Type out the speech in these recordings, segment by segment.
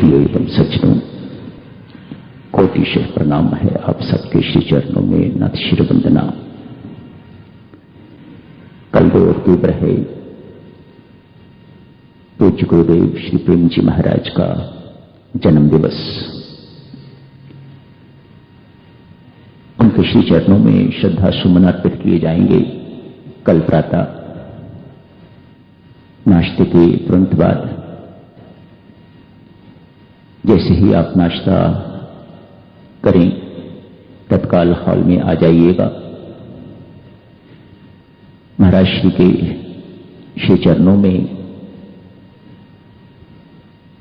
प्रिय एवं सज्जनों, कोटिशः प्रणाम है आप सबके श्री चरणों में नत शिर वंदना। कल 2 अक्टूबर है, पूज्य गुरुदेव श्री प्रेम जी महाराज का जन्म दिवस। उनके श्री चरणों में श्रद्धा सुमन अर्पित किए जाएंगे। कल प्रातः नाश्ते के तुरंत बाद जैसे ही आप नाश्ता करें तत्काल हॉल में आ जाइएगा। महाराज श्री के श्री चरणों में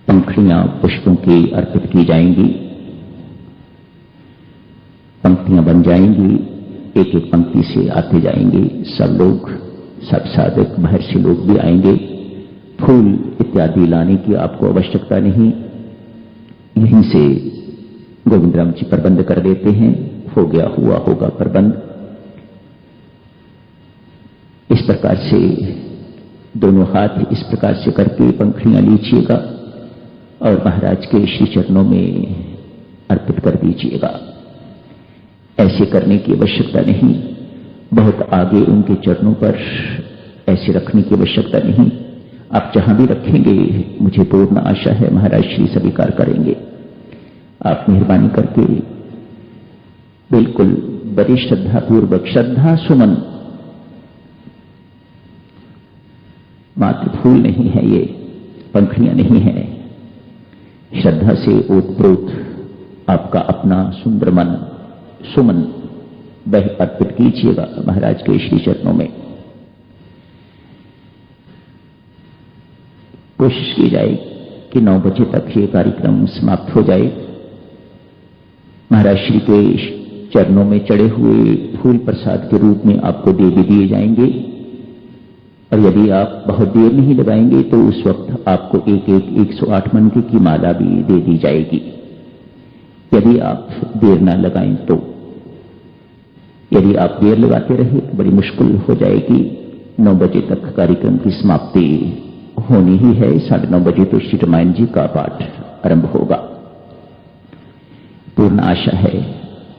पंखुड़ियां पुष्पों की अर्पित की जाएंगी। पंक्तियां बन जाएंगी, एक एक पंक्ति से आते जाएंगे सब लोग, सब साधक महर्षि लोग भी आएंगे। फूल इत्यादि लाने की आपको आवश्यकता नहीं, यहीं से गोविंद राम जी प्रबंध कर देते हैं। हो गया हुआ होगा प्रबंध। इस प्रकार से दोनों हाथ इस प्रकार से करके पंखुड़ियां लीजिएगा और महाराज के श्री चरणों में अर्पित कर दीजिएगा। ऐसे करने की आवश्यकता नहीं, बहुत आगे उनके चरणों पर ऐसे रखने की आवश्यकता नहीं। आप जहां भी रखेंगे मुझे पूर्ण आशा है महाराज श्री स्वीकार करेंगे। आप मेहरबानी करके बिल्कुल बड़ी श्रद्धापूर्वक, श्रद्धा सुमन, मात्र फूल नहीं है ये, पंखुड़ियां नहीं है, श्रद्धा से ओतप्रोत आपका अपना सुंदर मन सुमन वह अर्पित कीजिएगा महाराज के श्री चरणों में। कोशिश की जाए कि 9 बजे तक ये कार्यक्रम समाप्त हो जाए। महाराज श्री के चरणों में चढ़े हुए फूल प्रसाद के रूप में आपको दे भी दिए जाएंगे, और यदि आप बहुत देर नहीं लगाएंगे तो उस वक्त आपको 108 मनके की माला भी दे दी जाएगी। यदि आप देर ना लगाएं तो, यदि आप देर लगाते रहे तो बड़ी मुश्किल हो जाएगी। 9 बजे तक कार्यक्रम की समाप्ति होनी ही है। 9:30 बजे तो श्री रामायण जी का पाठ आरंभ होगा। पूर्ण आशा है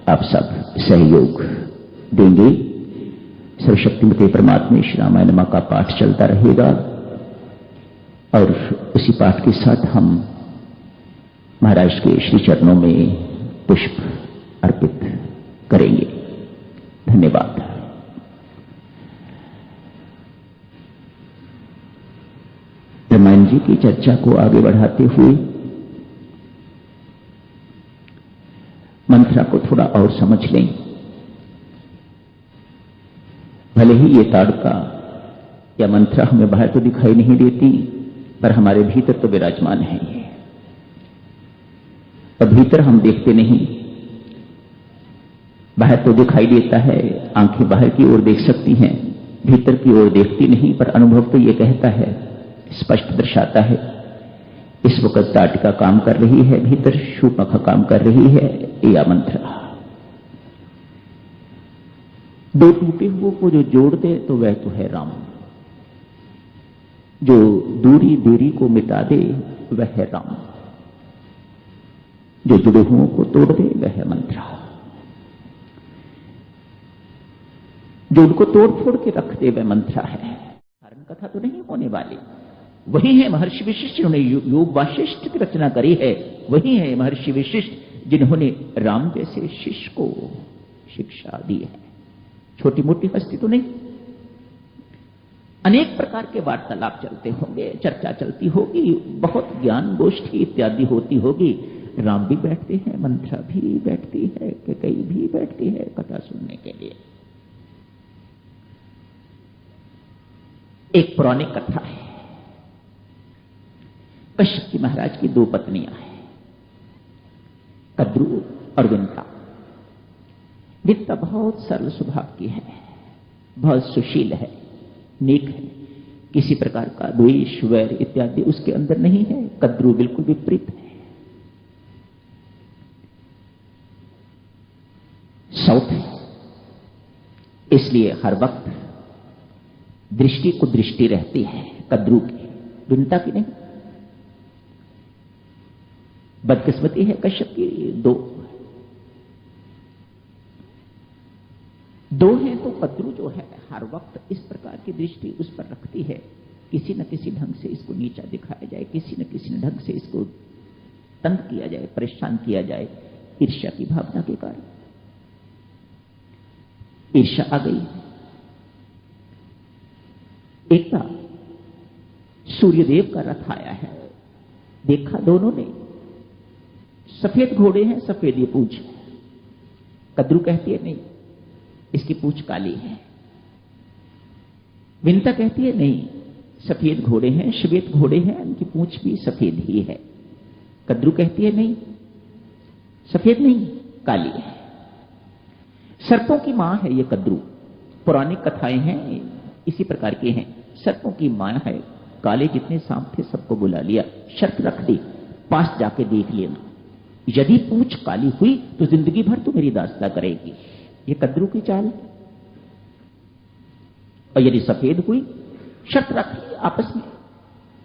आप सब सहयोग देंगे। सर्वशक्तिमते परमात्मा श्री रामायण मां का पाठ चलता रहेगा और उसी पाठ के साथ हम महाराज के श्री चरणों में पुष्प अर्पित करेंगे। धन्यवाद। रामायण जी की चर्चा को आगे बढ़ाते हुए मंत्रा को थोड़ा और समझ लें। भले ही ये ताड़का या मंत्रा हमें बाहर तो दिखाई नहीं देती, पर हमारे भीतर तो विराजमान है ये। और भीतर हम देखते नहीं, बाहर तो दिखाई देता है, आंखें बाहर की ओर देख सकती हैं, भीतर की ओर देखती नहीं। पर अनुभव तो ये कहता है, स्पष्ट दर्शाता है, इस वक्त ताटिका काम कर रही है, भीतर शूर्पणखा काम कर रही है, या मंत्रा। 2 टूटे हुए को जो जोड़ दे तो वह तो है राम, जो दूरी देरी को मिटा दे वह है राम, जो जुड़े हुओं को तोड़ दे वह है मंत्रा, जो उनको तोड़ फोड़ के रख दे वह मंत्रा है। कारण कथा तो नहीं होने वाली, वही है महर्षि विशिष्ट जिन्होंने योग वासिष्ठ की रचना करी है। वही है महर्षि विशिष्ट जिन्होंने राम जैसे शिष्य को शिक्षा दी है। छोटी मोटी हस्ती तो नहीं। अनेक प्रकार के वार्तालाप चलते होंगे, चर्चा चलती होगी, बहुत ज्ञान गोष्ठी इत्यादि होती होगी। राम भी बैठते हैं, मंत्रा भी बैठती है, कैकेयी भी बैठती है कथा सुनने के लिए। एक पौराणिक कथा है। कश्यप जी महाराज की 2 पत्नियां हैं, कद्रू और विंता। विंता बहुत सरल स्वभाव की है, बहुत सुशील है, नेक है, किसी प्रकार का द्वेष वैर इत्यादि उसके अंदर नहीं है। कद्रू बिल्कुल विपरीत है, सौत है। इसलिए हर वक्त दृष्टि को दृष्टि रहती है कद्रू की, विंता की नहीं। बदकिस्मती है कश्यप की, दो हैं तो कद्रू जो है हर वक्त इस प्रकार की दृष्टि उस पर रखती है, किसी न किसी ढंग से इसको नीचा दिखाया जाए, किसी न किसी ढंग से इसको तंग किया जाए, परेशान किया जाए, ईर्ष्या की भावना के कारण। ईर्ष्या आ गई। एक था सूर्यदेव का रथ आया है, देखा दोनों ने, सफेद घोड़े हैं, सफेद ये पूंछ। कद्रू कहती है नहीं, इसकी पूंछ काली है। विंता कहती है नहीं, सफेद घोड़े हैं, श्वेत घोड़े हैं, उनकी पूंछ भी सफेद ही है। कद्रू कहती है नहीं, सफेद नहीं, काली है। सर्पों की मां है ये कद्रू। पुरानी कथाएं हैं इसी प्रकार की हैं। सर्पों की मां है, काले जितने सांप थे सबको बुला लिया, शर्त रख दी, पास जाके देख लेना, यदि पूंछ काली हुई तो जिंदगी भर तू मेरी दास्ता करेगी। ये कद्रू की चाल। और यदि सफेद हुई, शर्त रख ली आपस में,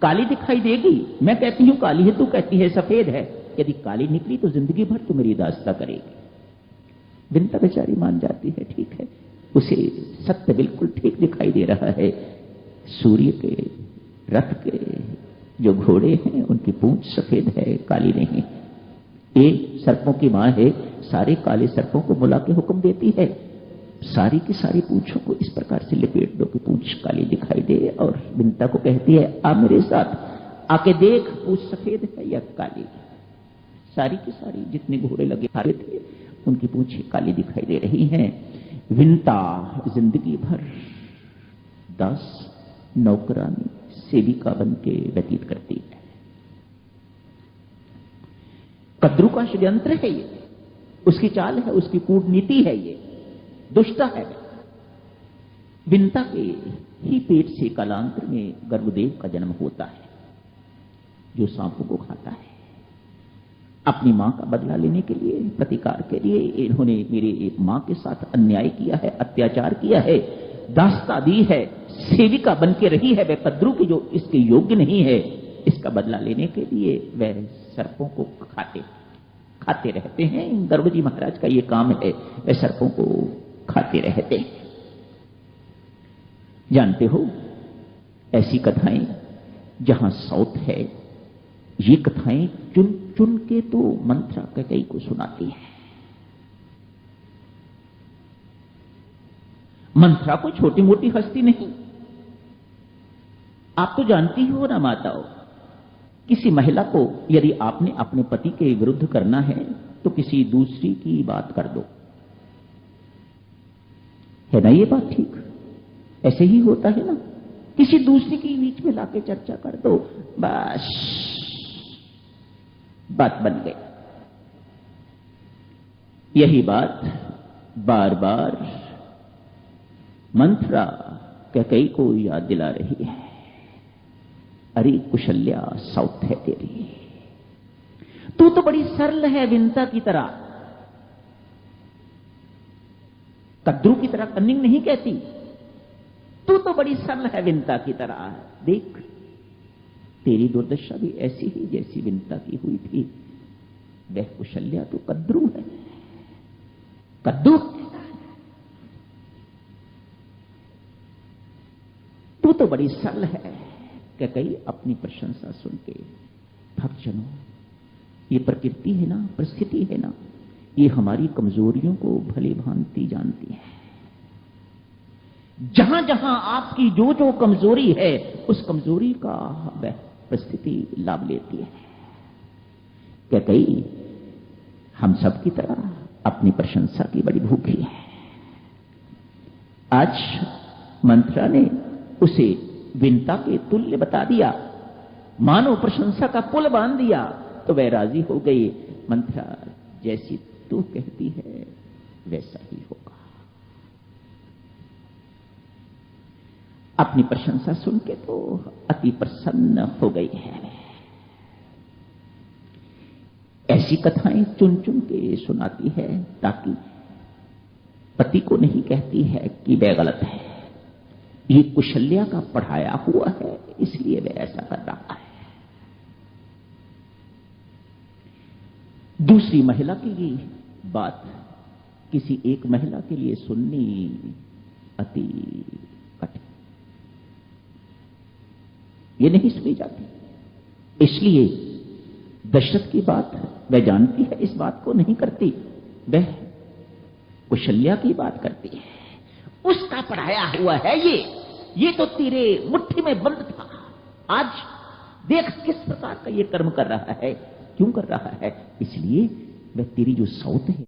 काली दिखाई देगी, मैं कहती हूं काली है, तू कहती है सफेद है, यदि काली निकली तो जिंदगी भर तू मेरी दास्ता करेगी। विंता बेचारी मान जाती है, ठीक है, उसे सत्य बिल्कुल ठीक दिखाई दे रहा है। सूर्य के रथ के जो घोड़े हैं उनकी पूंछ सफेद है, काली नहीं। ये सर्पों की मां है, सारे काले सर्पों को बुला के हुक्म देती है, सारी की सारी पूंछों को इस प्रकार से लपेट दो कि पूंछ काली दिखाई दे। और विंता को कहती है आ मेरे साथ, आके देख पूंछ सफेद है या काली। सारी की सारी जितने घोड़े लगे हारे थे उनकी पूंछें काली दिखाई दे रही हैं। विंता जिंदगी भर दास, नौकरानी, सेविका बन के व्यतीत करती है। कद्रू का षड्यंत्र है ये, उसकी चाल है, उसकी कूटनीति है, ये दुष्ट है। विंता के ही पेट से कालांतर में गर्भदेव का जन्म होता है, जो सांपों को खाता है। अपनी मां का बदला लेने के लिए, प्रतिकार के लिए इन्होंने मेरे मां के साथ अन्याय किया है, अत्याचार किया है, दास्ता दी है, सेविका बन के रही है वह कद्रू की जो इसके योग्य नहीं है। इसका बदला लेने के लिए वह सर्पों को खाते रहते हैं। गर्भजी महाराज का ये काम है, वह सर्पों को खाते रहते हैं। जानते हो ऐसी कथाएं जहां साउथ है, ये कथाएं चुन चुन के तो मंत्रा कैकेयी को सुनाती है। मंत्रा कोई छोटी मोटी हस्ती नहीं। आप तो जानती हो ना माताओं, किसी महिला को यदि आपने अपने पति के विरुद्ध करना है तो किसी दूसरी की बात कर दो, है ना ये बात ठीक? ऐसे ही होता है ना, किसी दूसरी के बीच में लाके चर्चा कर दो, बस बात बन गई। यही बात बार बार मंत्रा कैकेयी को याद दिला रही है। अरे कुशल्या, साउथ है तेरी, तू तो बड़ी सरल है विंता की तरह, कद्रू की तरह कन्निंग नहीं कहती, तू तो बड़ी सरल है विंता की तरह। देख तेरी दुर्दशा भी ऐसी ही जैसी विंता की हुई थी। वह कुशल्या तो कद्रू है, कद्दू, तू तो बड़ी सरल है। कैकेयी अपनी प्रशंसा सुन के, भक्तजनों ये प्रकृति है ना, परिस्थिति है ना, ये हमारी कमजोरियों को भली भांति जानती है। जहां जहां आपकी जो जो कमजोरी है उस कमजोरी का वह परिस्थिति लाभ लेती है। कैकेयी हम सब की तरह अपनी प्रशंसा की बड़ी भूखी है। आज मंत्रा ने उसे विंता के तुल्य बता दिया, मानो प्रशंसा का पुल बांध दिया, तो वह राजी हो गई। मंत्रा जैसी तू कहती है वैसा ही होगा। अपनी प्रशंसा सुन के तो अति प्रसन्न हो गई है। ऐसी कथाएं चुन चुन के सुनाती है ताकि पति को नहीं कहती है कि वह गलत है, ये कुशल्या का पढ़ाया हुआ है इसलिए वह ऐसा कर रहा है। दूसरी महिला की ये बात किसी एक महिला के लिए सुननी अति कठिन, ये नहीं सुनी जाती। इसलिए दशरथ की बात वह जानती है, इस बात को नहीं करती, वह कौशल्या की बात करती है। उसका पढ़ाया हुआ है ये तो तेरे मुट्ठी में बंद था, आज देख किस प्रकार का ये कर्म कर रहा है, क्यों कर रहा है। इसलिए वह तेरी जो सौत है